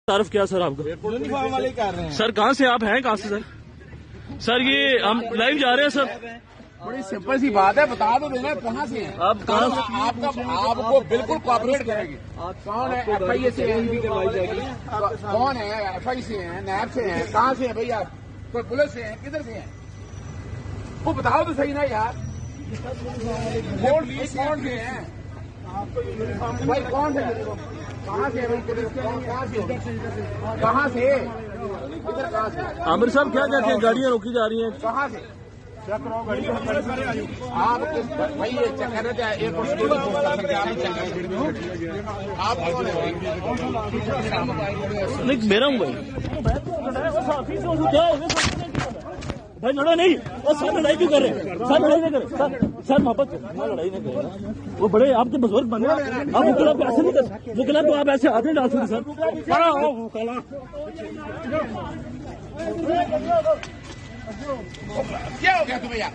تعارف کیا سر آپ کا؟ یونیفارم والے کر رہے ہیں سر کہاں سے آپ ہیں؟ کہاں سے سر یہ ہم لائیو جا رہے ہیں سر. بڑی سمپل سی بات ہے، بتا دو دینا کہاں سے ہیں آپ کہاں سے؟ آپ کو بالکل کوآپریٹ کرے گی. کون ہے؟ ایف آئی اے سے ہیں، کون ہے؟ ایف آئی سے ہیں، نیب سے ہیں، کہاں سے ہیں بھائی آپ؟ کوئی پولیس سے ہیں، کدھر سے ہیں؟ وہ بتاؤ تو صحیح نا یار. کون سے ہیں بھائی؟ کون سے کہاں سے کہاں سے ادھر کہاں سے؟ عامر صاحب کیا کہتے ہیں؟ گاڑیاں روکی جا رہی ہیں کہاں سے؟ آپ بھائی یہ چکر ہے ایئرپورٹ آپ نہیں میرا ہوں بھائی لڑائی نہیں. اور سر لڑائی کیوں کر رہے ہیں؟ سر لڑائی نہیں کرے سر محبت لڑائی نہیں کرے. وہ بڑے آپ کے بزرگ بنے آپ وکلا کو ایسے نہیں کر وکلا کو آپ ایسے ہاتھ نہیں ڈال سکتے سر. کیا ہو گیا تمہیں یار؟